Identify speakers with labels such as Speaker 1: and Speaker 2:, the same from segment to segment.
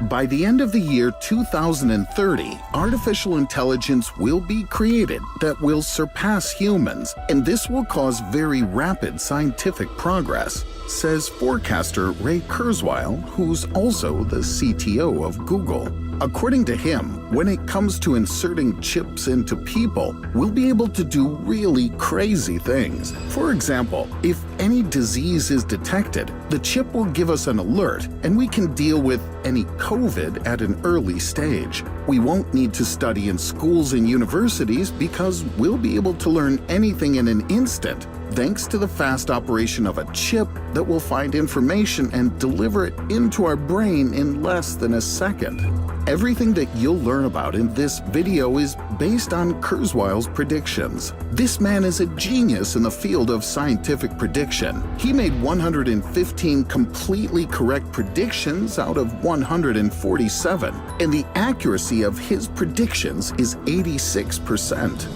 Speaker 1: By the end of the year 2030, artificial intelligence will be created that will surpass humans, and this will cause very rapid scientific progress, says forecaster Ray Kurzweil, who's also the CTO of Google. According to him, when it comes to inserting chips into people, we'll be able to do really crazy things. For example, if any disease is detected, the chip will give us an alert and we can deal with any COVID at an early stage. We won't need to study in schools and universities because we'll be able to learn anything in an instant, thanks to the fast operation of a chip that will find information and deliver it into our brain in less than a second. Everything that you'll learn about in this video is based on Kurzweil's predictions. This man is a genius in the field of scientific prediction. He made 115 completely correct predictions out of 147, and the accuracy of his predictions is 86%.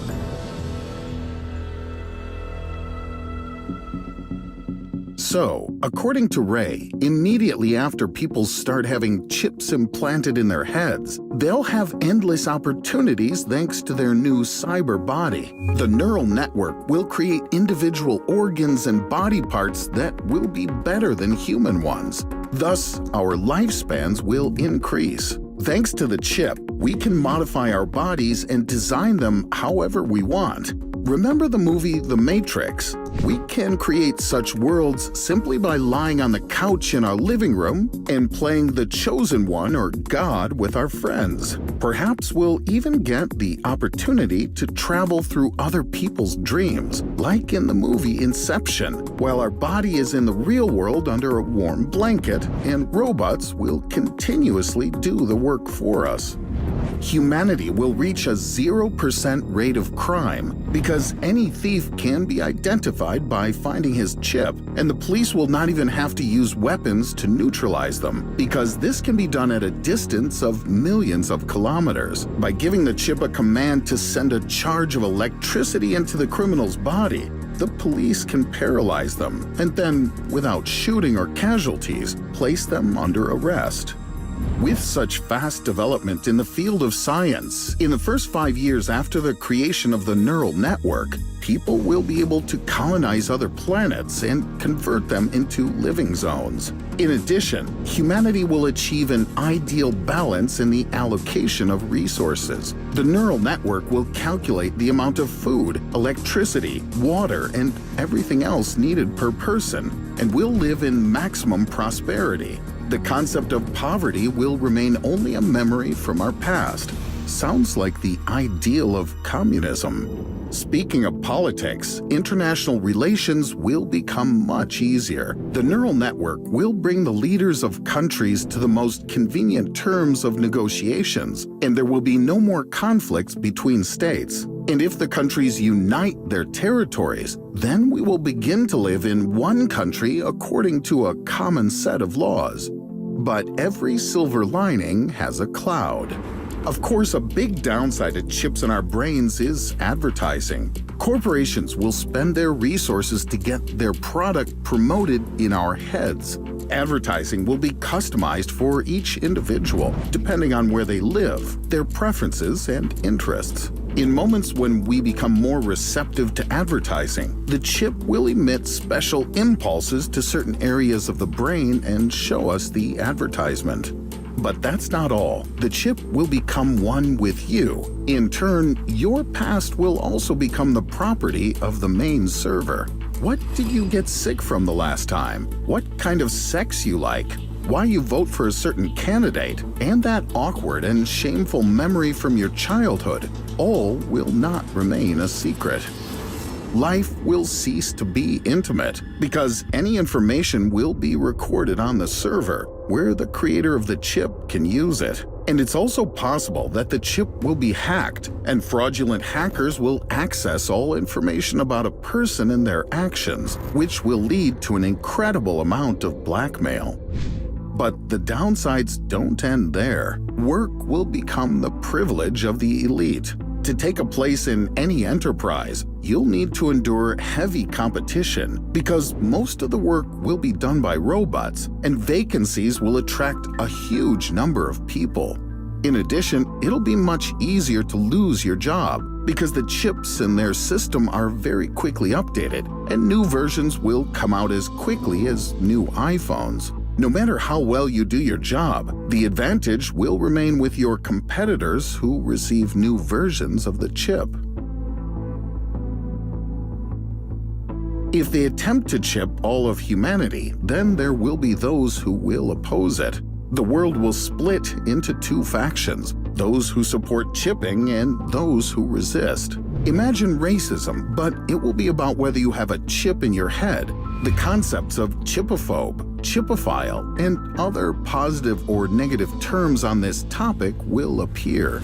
Speaker 1: So, according to Ray, immediately after people start having chips implanted in their heads, they'll have endless opportunities thanks to their new cyber body. The neural network will create individual organs and body parts that will be better than human ones. Thus, our lifespans will increase. Thanks to the chip, we can modify our bodies and design them however we want. Remember the movie The Matrix? We can create such worlds simply by lying on the couch in our living room and playing the Chosen One or God with our friends. Perhaps we'll even get the opportunity to travel through other people's dreams, like in the movie Inception, while our body is in the real world under a warm blanket, and robots will continuously do the work for us. Humanity will reach a 0% rate of crime because any thief can be identified by finding his chip, and the police will not even have to use weapons to neutralize them because this can be done at a distance of millions of kilometers. By giving the chip a command to send a charge of electricity into the criminal's body, the police can paralyze them and then, without shooting or casualties, place them under arrest. With such fast development in the field of science, in the first 5 years after the creation of the neural network, people will be able to colonize other planets and convert them into living zones. In addition, humanity will achieve an ideal balance in the allocation of resources. The neural network will calculate the amount of food, electricity, water, and everything else needed per person, and will live in maximum prosperity. The concept of poverty will remain only a memory from our past. Sounds like the ideal of communism. Speaking of politics, international relations will become much easier. The neural network will bring the leaders of countries to the most convenient terms of negotiations, and there will be no more conflicts between states. And if the countries unite their territories, then we will begin to live in one country according to a common set of laws. But every silver lining has a cloud. Of course, a big downside to chips in our brains is advertising. Corporations will spend their resources to get their product promoted in our heads. Advertising will be customized for each individual, depending on where they live, their preferences, and interests. In moments when we become more receptive to advertising, the chip will emit special impulses to certain areas of the brain and show us the advertisement. But that's not all. The chip will become one with you. In turn, your past will also become the property of the main server. What did you get sick from the last time? What kind of sex you like? Why you vote for a certain candidate? And that awkward and shameful memory from your childhood, all will not remain a secret. Life will cease to be intimate because any information will be recorded on the server where the creator of the chip can use it. And it's also possible that the chip will be hacked and fraudulent hackers will access all information about a person and their actions, which will lead to an incredible amount of blackmail. But the downsides don't end there. Work will become the privilege of the elite. To take a place in any enterprise, you'll need to endure heavy competition because most of the work will be done by robots, and vacancies will attract a huge number of people. In addition, it'll be much easier to lose your job because the chips in their system are very quickly updated, and new versions will come out as quickly as new iPhones. No matter how well you do your job, the advantage will remain with your competitors who receive new versions of the chip. If they attempt to chip all of humanity, then there will be those who will oppose it. The world will split into two factions, those who support chipping and those who resist. Imagine racism, but it will be about whether you have a chip in your head. The concepts of chipophobe, chipophile, and other positive or negative terms on this topic will appear.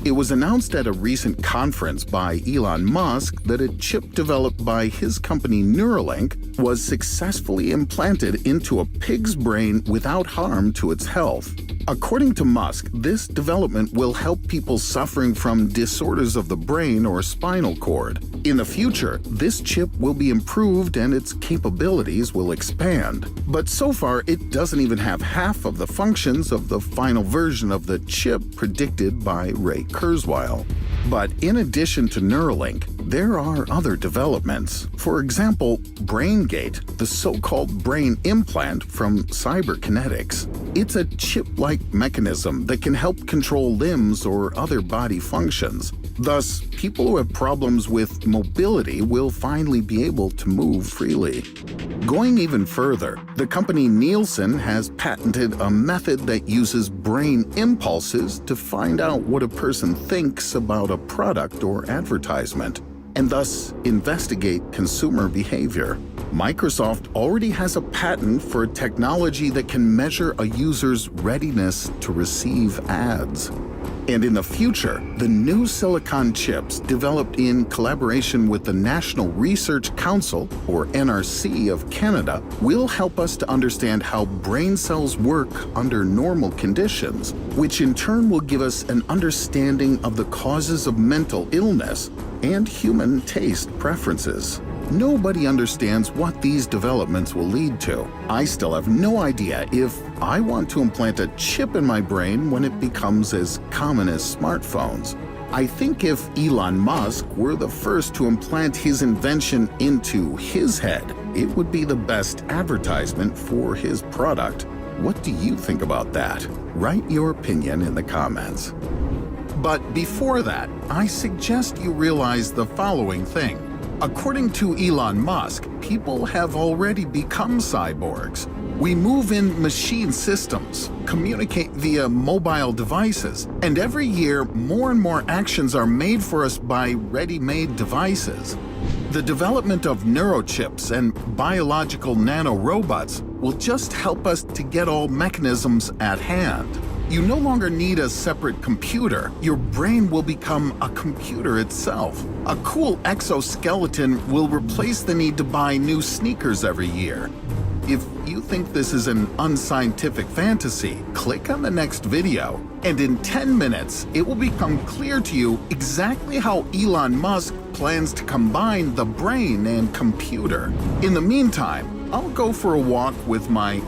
Speaker 1: It was announced at a recent conference by Elon Musk that a chip developed by his company Neuralink was successfully implanted into a pig's brain without harm to its health. According to Musk, this development will help people suffering from disorders of the brain or spinal cord. In the future, this chip will be improved and its capabilities will expand. But so far, it doesn't even have half of the functions of the final version of the chip predicted by Ray Kurzweil. But in addition to Neuralink, there are other developments. For example, BrainGate, the so-called brain implant from Cyberkinetics. It's a chip-like mechanism that can help control limbs or other body functions. Thus, people who have problems with mobility will finally be able to move freely. Going even further, the company Nielsen has patented a method that uses brain impulses to find out what a person thinks about a product or advertisement, and thus investigate consumer behavior. Microsoft already has a patent for a technology that can measure a user's readiness to receive ads. And in the future, the new silicon chips developed in collaboration with the National Research Council, or NRC of Canada, will help us to understand how brain cells work under normal conditions, which in turn will give us an understanding of the causes of mental illness and human taste preferences. Nobody understands what these developments will lead to. I still have no idea if I want to implant a chip in my brain when it becomes as common as smartphones. I think if Elon Musk were the first to implant his invention into his head, it would be the best advertisement for his product. What do you think about that? Write your opinion in the comments. But before that, I suggest you realize the following thing. According to Elon Musk, people have already become cyborgs. We move in machine systems, communicate via mobile devices, and every year more and more actions are made for us by ready-made devices. The development of neurochips and biological nanorobots will just help us to get all mechanisms at hand. You no longer need a separate computer. Your brain will become a computer itself. A cool exoskeleton will replace the need to buy new sneakers every year. If you think this is an unscientific fantasy, click on the next video, and in 10 minutes, it will become clear to you exactly how Elon Musk plans to combine the brain and computer. In the meantime, I'll go for a walk with my